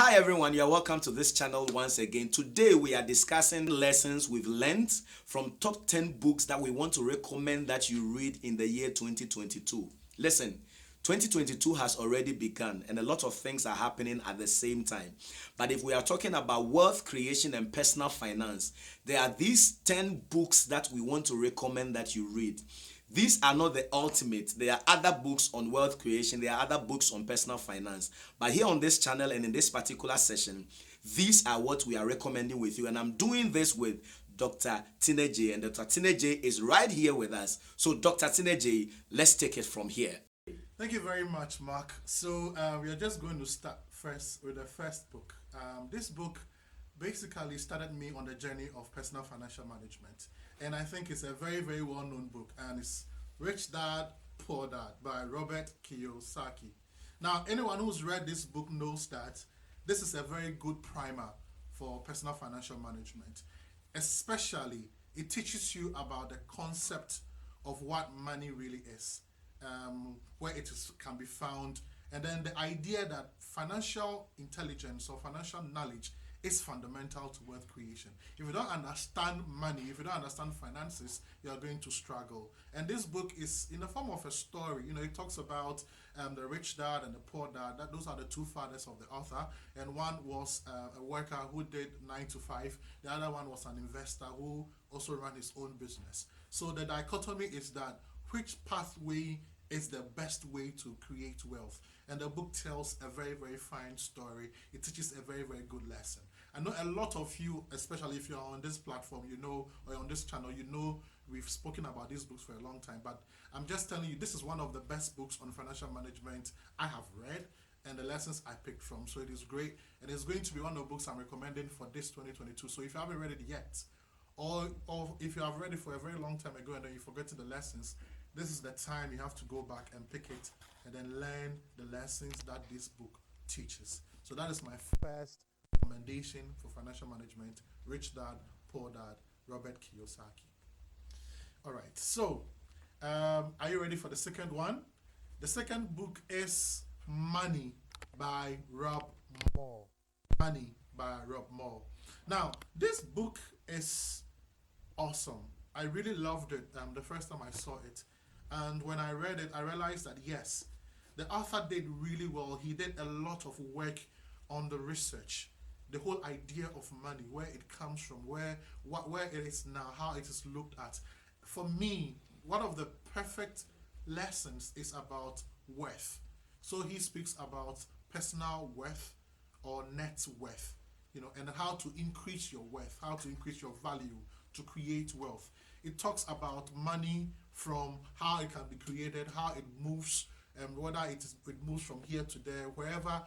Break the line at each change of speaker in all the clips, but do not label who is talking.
Hi everyone, you're welcome to this channel once again. Today we are discussing lessons we've learned from top 10 books that we want to recommend that you read in the year 2022. Listen, 2022 has already begun and a lot of things are happening at the same time. But if we are talking about wealth creation and personal finance, there are these 10 books that we want to recommend that you read. These are not the ultimate. There are other books on wealth creation. There are other books on personal finance. But here on this channel and in this particular session, these are what we are recommending with you. And I'm doing this with Dr. Tinagyei. And Dr. Tinagyei is right here with us. So Dr. Tinagyei, let's take it from here.
Thank you very much, Mark. So we are just going to start first with the first book. This book basically started me on the journey of personal financial management. And I think it's a very, very well-known book. And it's Rich Dad, Poor Dad by Robert Kiyosaki. Now, anyone who's read this book knows that this is a very good primer for personal financial management. Especially, it teaches you about the concept of what money really is, where can be found, and then the idea that financial intelligence or financial knowledge is fundamental to wealth creation. If you don't understand money, if you don't understand finances, you are going to struggle. And this book is in the form of a story. It talks about the rich dad and the poor dad. Those are the two fathers of the author. And one was a worker who did 9 to 5. The other one was an investor who also ran his own business. So the dichotomy is that which pathway is the best way to create wealth. And the book tells a very, very fine story. It teaches a very, very good lesson. I know a lot of you, especially if you're on this platform, or on this channel, we've spoken about these books for a long time. But I'm just telling you, this is one of the best books on financial management I have read and the lessons I picked from. So it is great. And it's going to be one of the books I'm recommending for this 2022. So if you haven't read it yet, or if you have read it for a very long time ago and then you forget the lessons, this is the time you have to go back and pick it and then learn the lessons that this book teaches. So that is my first recommendation for financial management, Rich Dad, Poor Dad, Robert Kiyosaki. All right, so are you ready for the second one? The second book is Money by Rob Moore. Money by Rob Moore. Now, this book is awesome. I really loved it the first time I saw it. And when I read it, I realized that yes, the author did really well. He did a lot of work on the research, the whole idea of money, where it comes from, where it is now, how it is looked at. For me, one of the perfect lessons is about worth. So he speaks about personal worth or net worth, and how to increase your worth, how to increase your value to create wealth. It talks about money from how it can be created, how it moves, and whether it moves from here to there, wherever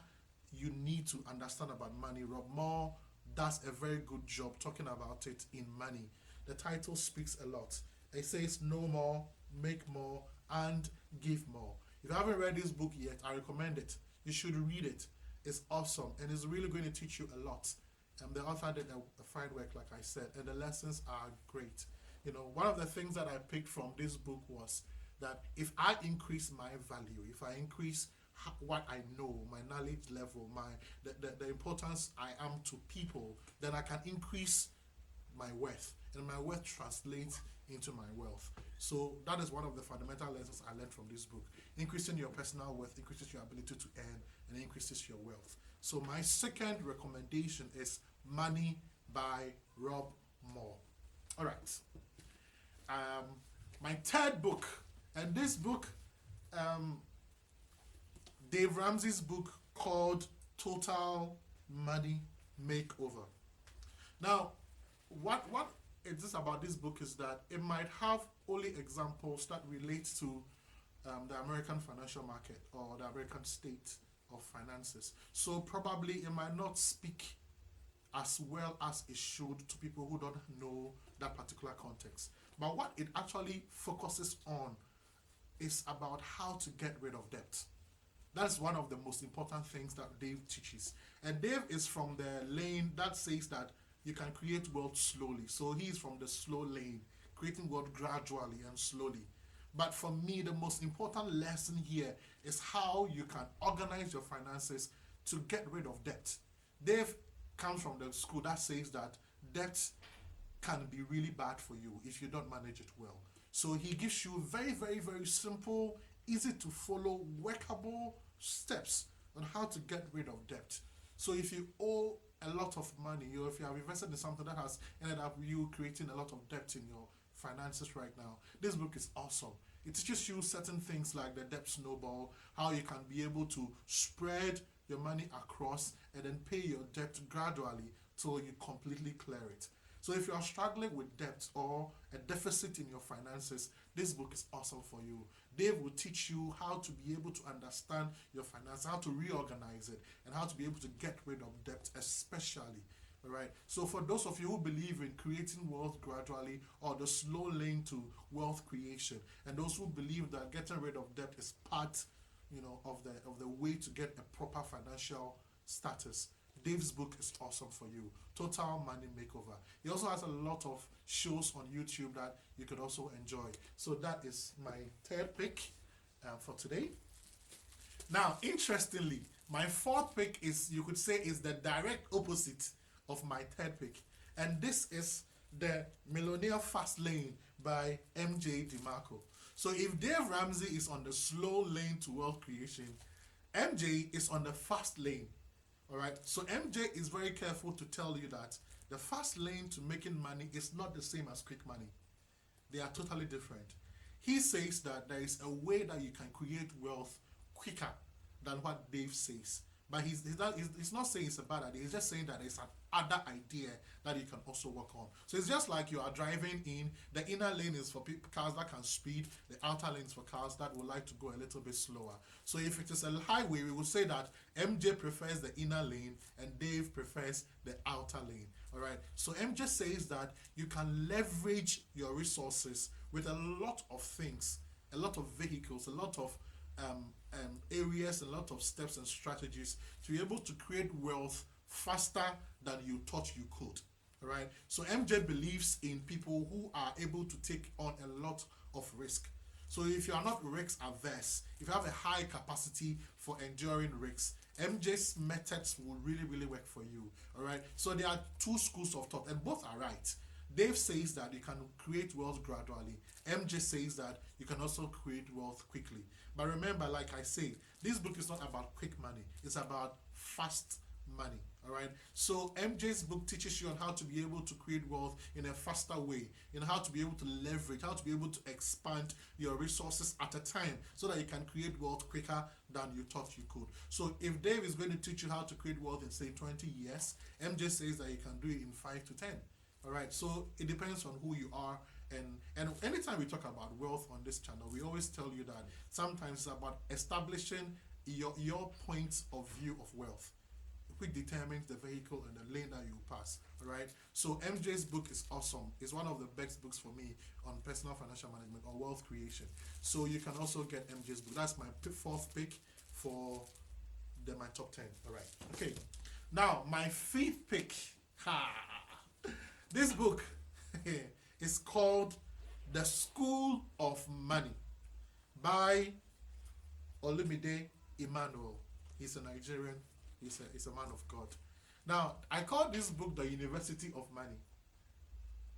you need to understand about money. Rob Moore does a very good job talking about it in Money. The title speaks a lot. It says know more, make more, and give more. If you haven't read this book yet, I recommend it. You should read it. It's awesome and it's really going to teach you a lot. The author did a fine work, like I said, and the lessons are great. One of the things that I picked from this book was that if I increase my value, if I increase what I know, my knowledge level, the importance I am to people, then I can increase my worth, and my worth translates into my wealth. So that is one of the fundamental lessons I learned from this book. Increasing your personal worth increases your ability to earn and increases your wealth. So my second recommendation is Money by Rob Moore. All right. My third book, and this book, Dave Ramsey's book called Total Money Makeover. Now, what it is about this book is that it might have only examples that relate to the American financial market or the American state of finances. So probably it might not speak as well as it should to people who don't know that particular context. But what it actually focuses on is about how to get rid of debt. That's one of the most important things that Dave teaches. And Dave is from the lane that says that you can create wealth slowly. So he's from the slow lane, creating wealth gradually and slowly. But for me, the most important lesson here is how you can organize your finances to get rid of debt. Dave comes from the school that says that debt can be really bad for you if you don't manage it well. So he gives you very, very, very simple, easy to follow, workable steps on how to get rid of debt. So if you owe a lot of money, or if you have invested in something that has ended up you creating a lot of debt in your finances right now, this book is awesome. It teaches you certain things like the debt snowball, how you can be able to spread your money across and then pay your debt gradually till you completely clear it. So if you are struggling with debt or a deficit in your finances, this book is awesome for you. Dave will teach you how to be able to understand your finances, how to reorganize it, and how to be able to get rid of debt, especially. All right. So for those of you who believe in creating wealth gradually or the slow lane to wealth creation, and those who believe that getting rid of debt is part, of the way to get a proper financial status, Dave's book is awesome for you. Total Money Makeover. He also has a lot of shows on YouTube that you could also enjoy. So that is my third pick for today. Now, interestingly, my fourth pick is, you could say, is the direct opposite of my third pick. And this is the Millennial Fast Lane by MJ DeMarco. So if Dave Ramsey is on the slow lane to wealth creation, MJ is on the fast lane. All right. So MJ is very careful to tell you that the fast lane to making money is not the same as quick money. They are totally different. He says that there is a way that you can create wealth quicker than what Dave says. But he's not saying it's a bad idea. He's just saying that it's an other idea that you can also work on. So it's just like you are driving in. The inner lane is for cars that can speed. The outer lane is for cars that would like to go a little bit slower. So if it is a highway, we would say that MJ prefers the inner lane and Dave prefers the outer lane. All right. So MJ says that you can leverage your resources with a lot of things, a lot of vehicles, a lot of areas, a lot of steps and strategies to be able to create wealth faster than you thought you could. All right. So MJ believes in people who are able to take on a lot of risk. So if you are not risk averse, if you have a high capacity for enduring risks, MJ's methods will really, really work for you. All right. So there are two schools of thought, and both are right. Dave says that you can create wealth gradually. MJ says that you can also create wealth quickly. But remember, like I said, this book is not about quick money. It's about fast money. All right. So MJ's book teaches you on how to be able to create wealth in a faster way, in how to be able to leverage, how to be able to expand your resources at a time so that you can create wealth quicker than you thought you could. So if Dave is going to teach you how to create wealth in, say, 20 years, MJ says that you can do it in 5 to 10. All right. So it depends on who you are. And anytime we talk about wealth on this channel, we always tell you that sometimes it's about establishing your point of view of wealth, which determines the vehicle and the lane that you pass. All right. So MJ's book is awesome. It's one of the best books for me on personal financial management or wealth creation. So you can also get MJ's book. That's my fourth pick for my top 10. All right. Okay. Now my fifth pick. This book is called The School of Money by Olumide Emmanuel. He's a Nigerian. He's a man of God. Now, I call this book The University of Money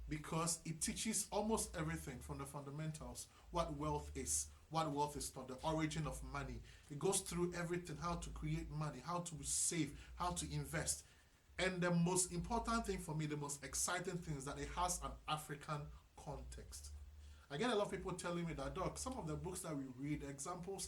because it teaches almost everything from the fundamentals, what wealth is not, the origin of money. It goes through everything, how to create money, how to save, how to invest. And the most important thing for me, the most exciting thing is that it has an African context. I get a lot of people telling me that, Doc, some of the books that we read, examples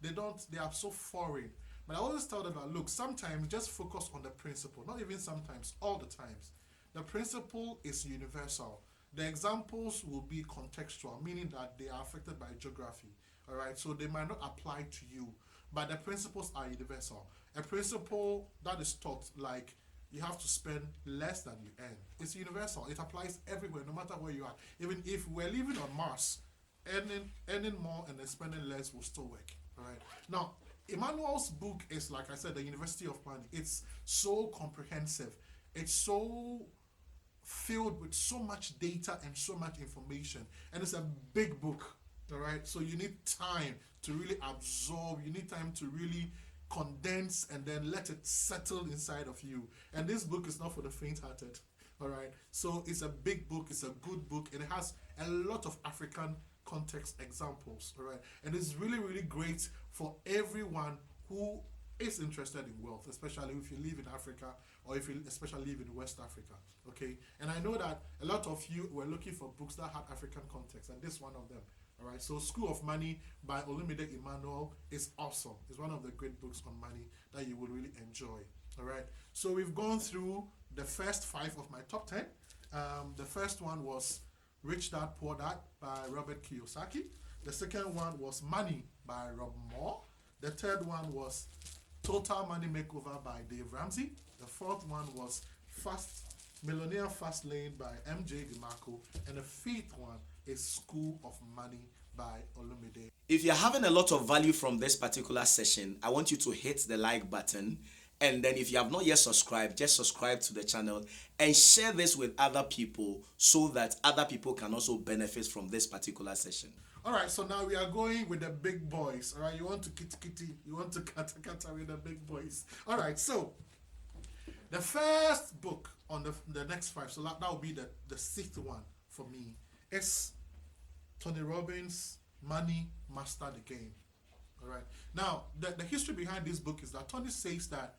they are so foreign. But I always tell them that, look, sometimes just focus on the principle. Not even sometimes, all the times. The principle is universal. The examples will be contextual, meaning that they are affected by geography. All right, so they might not apply to you, but the principles are universal. A principle that is taught, like you have to spend less than you earn. It's universal. It applies everywhere, no matter where you are. Even if we're living on Mars, earning more and then spending less will still work. All right. Now, Emmanuel's book is, like I said, the University of Money. It's so comprehensive. It's so filled with so much data and so much information. And it's a big book. All right. So you need time to really absorb. You need time to really condense and then let it settle inside of you. And this book is not for the faint-hearted. All right. So it's a big book. It's a good book, and it has a lot of African context examples. All right. And it's really, really great for everyone who is interested in wealth, especially if you live in Africa or if you especially live in West Africa. Okay. And I know that a lot of you were looking for books that had African context, and this is one of them. All right. So School of Money by Olumide Emmanuel is awesome. It's one of the great books on money that you will really enjoy. All right. So we've gone through the first 5 of my top 10. The first one was Rich Dad Poor Dad by Robert Kiyosaki. The second one was Money by Rob Moore. The third one was Total Money Makeover by Dave Ramsey. The fourth one was Millennial Fast Lane by MJ DeMarco. And the fifth one is School of Money by Olumide.
If you're having a lot of value from this particular session, I want you to hit the like button. And then if you have not yet subscribed, just subscribe to the channel and share this with other people so that other people can also benefit from this particular session.
All right, so now we are going with the big boys. All right, you want to kitty, you want to kata with the big boys. All right, so the first book on the next 5, so that will be the 6th one for me, is Tony Robbins' Money Master the Game. All right. Now, the history behind this book is that Tony says that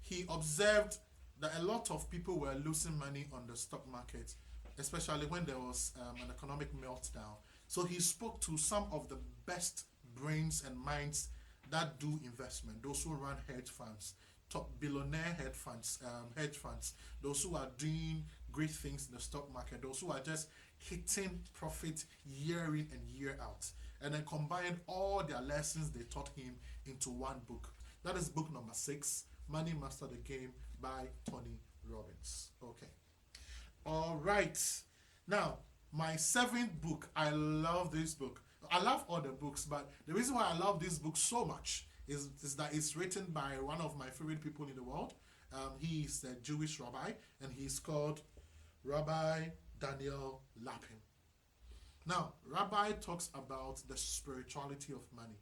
he observed that a lot of people were losing money on the stock market, especially when there was an economic meltdown. So he spoke to some of the best brains and minds that do investment, those who run hedge funds, top billionaire hedge funds, those who are doing great things in the stock market, those who are just hitting profit year in and year out, and then combined all their lessons they taught him into one book. That is book number 6, Money Master the Game by Tony Robbins. Okay. All right. Now, my 7th book, I love this book. I love all the books, but the reason why I love this book so much is that it's written by one of my favorite people in the world. He is a Jewish rabbi, and he's called Rabbi Daniel Lapin. Now, Rabbi talks about the spirituality of money.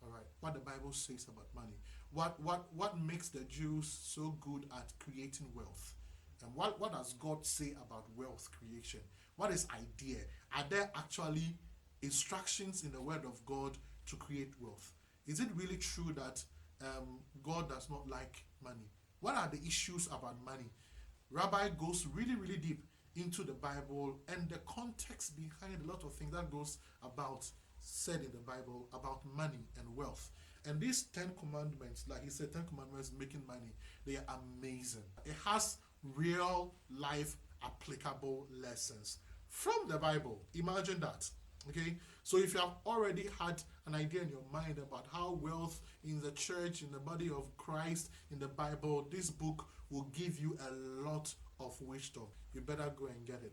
All right, what the Bible says about money. What makes the Jews so good at creating wealth? And what does God say about wealth creation? What is idea? Are there actually instructions in the Word of God to create wealth? Is it really true that God does not like money? What are the issues about money? Rabbi goes really, really deep into the Bible and the context behind a lot of things that goes about said in the Bible about money and wealth. And these 10 commandments, like he said, 10 commandments making money, they are amazing. It has real life applicable lessons from the Bible. Imagine that. Okay, so if you have already had an idea in your mind about how wealth in the church, in the body of Christ, in the Bible, this book will give you a lot of wisdom. You better go and get it.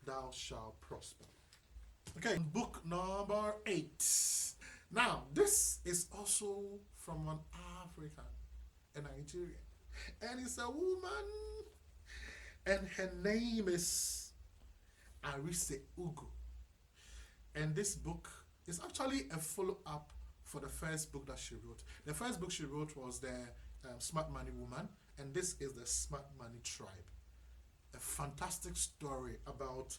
Thou shalt prosper. Okay, book number 8. Now, this is also from an African, a Nigerian, and it's a woman, and her name is Arise Ugu. And this book is actually a follow-up for the first book that she wrote. The first book she wrote was the Smart Money Woman, and this is the Smart Money Tribe. A fantastic story about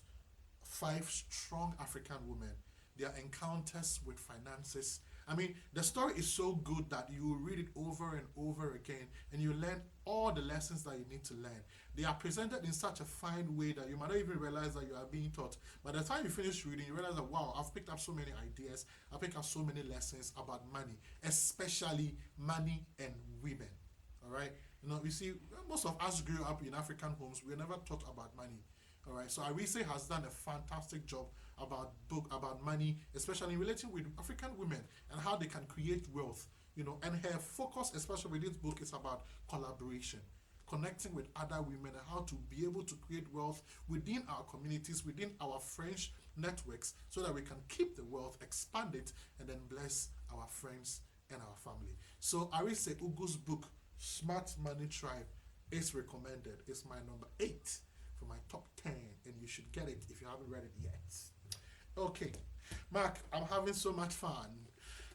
5 strong African women, their encounters with finances. I mean, the story is so good that you will read it over and over again, and you learn all the lessons that you need to learn. They are presented in such a fine way that you might not even realize that you are being taught. By the time you finish reading, you realize that, wow, I've picked up so many ideas, I've picked up so many lessons about money, especially money and women. All right? You know, you see, most of us grew up in African homes. We were never taught about money. All right, so Arise has done a fantastic job about money, especially relating with African women and how they can create wealth. You know, and her focus, especially with this book, is about collaboration, connecting with other women, and how to be able to create wealth within our communities, within our friends networks, so that we can keep the wealth, expand it, and then bless our friends and our family. So Arise Ugu's book, Smart Money Tribe, is recommended. It's my number 8 for my top 10, and you should get it if you haven't read it yet. Okay, Mark, I'm having so much fun.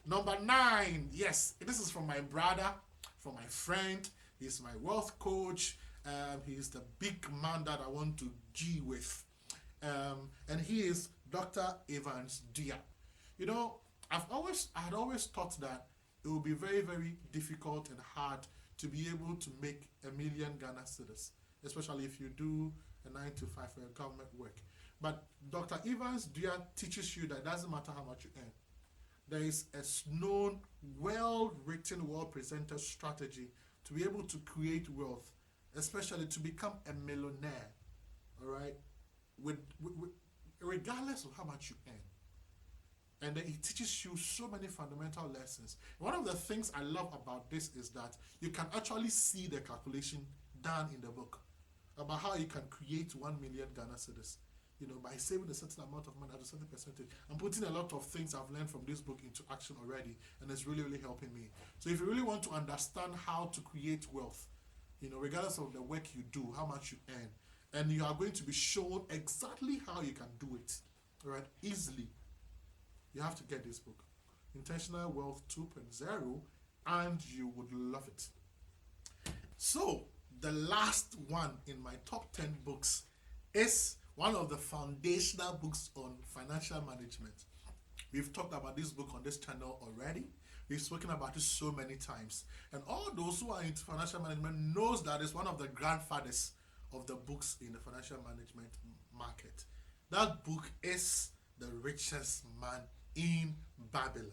Number 9, yes, this is from my brother, from my friend. He's my wealth coach. He's the big man that I want to G with. And he is Dr. Evans Dia. You know, I had always thought that it would be very, very difficult and hard to be able to make a million Ghana cedis, especially if you do a 9 to 5 for your government work. But Dr. Evans Dia teaches you that it doesn't matter how much you earn. There is a known, well-written, well-presented strategy to be able to create wealth, especially to become a millionaire, all right, with regardless of how much you earn. And then it teaches you so many fundamental lessons. One of the things I love about this is that you can actually see the calculation done in the book about how you can create 1 million Ghana cedis, you know, by saving a certain amount of money at a certain percentage. I'm putting a lot of things I've learned from this book into action already, and it's really, really helping me. So if you really want to understand how to create wealth, you know, regardless of the work you do, how much you earn, and you are going to be shown exactly how you can do it, all right, easily, you have to get this book, Intentional Wealth 2.0, and you would love it. So, the last one in my top 10 books is one of the foundational books on financial management. We've talked about this book on this channel already. We've spoken about it so many times. And all those who are into financial management knows that it's one of the grandfathers of the books in the financial management market. That book is The Richest Man in Babylon.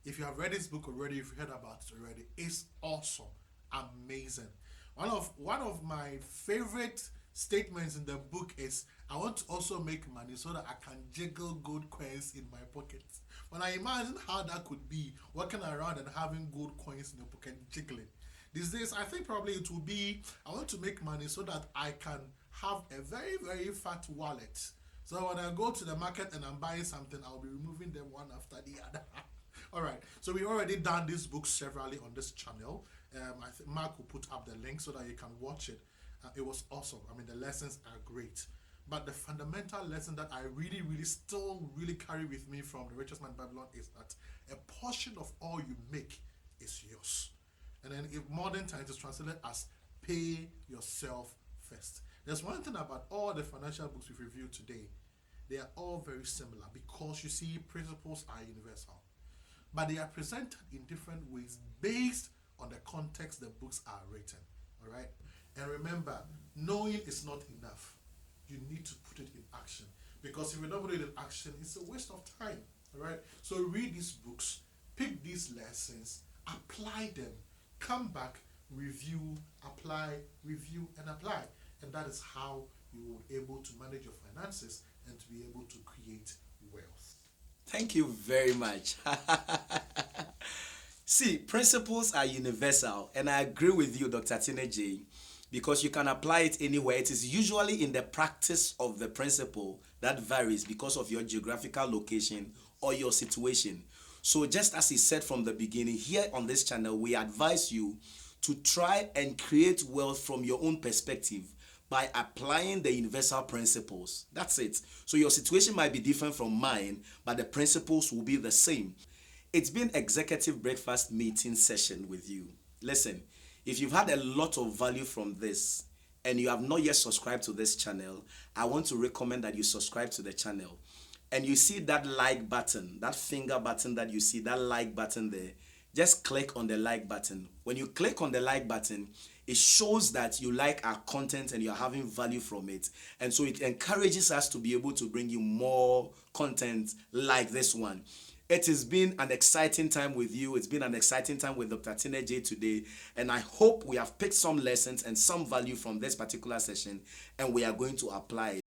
If you have read this book already, if you heard about it already, it's awesome, amazing. One of my favorite statements in the book is, I want to also make money so that I can jiggle gold coins in my pockets. When I imagine how that could be, walking around and having gold coins in your pocket, jiggling. These days, I think probably it will be, I want to make money so that I can have a very, very fat wallet. So when I go to the market and I'm buying something, I'll be removing them one after the other. All right. So we've already done this book severally on this channel. I think Mark will put up the link so that you can watch it. It was awesome. I mean, the lessons are great. But the fundamental lesson that I really, really still really carry with me from The Richest Man in Babylon is that a portion of all you make is yours. And then if modern times is translated as pay yourself first. There's one thing about all the financial books we've reviewed today. They are all very similar because you see principles are universal. But they are presented in different ways based on the context the books are written. All right? And remember, knowing is not enough. You need to put it in action. Because if you don't put it in action, it's a waste of time. All right? So read these books, pick these lessons, apply them, come back, review, apply, review, and apply. And that is how you will be able to manage your finances and to be able to create wealth.
Thank you very much. See, principles are universal, and I agree with you, Dr. Tinagyei, because you can apply it anywhere. It is usually in the practice of the principle that varies because of your geographical location or your situation. So just as he said from the beginning, here on this channel, we advise you to try and create wealth from your own perspective by applying the universal principles. That's it. So your situation might be different from mine, but the principles will be the same. It's been executive breakfast meeting session with you. Listen, if you've had a lot of value from this and you have not yet subscribed to this channel, I want to recommend that you subscribe to the channel. And you see that like button, that finger button that you see, that like button there, just click on the like button. When you click on the like button, it shows that you like our content and you're having value from it. And so it encourages us to be able to bring you more content like this one. It has been an exciting time with you. It's been an exciting time with Dr. Tinagyei today. And I hope we have picked some lessons and some value from this particular session and we are going to apply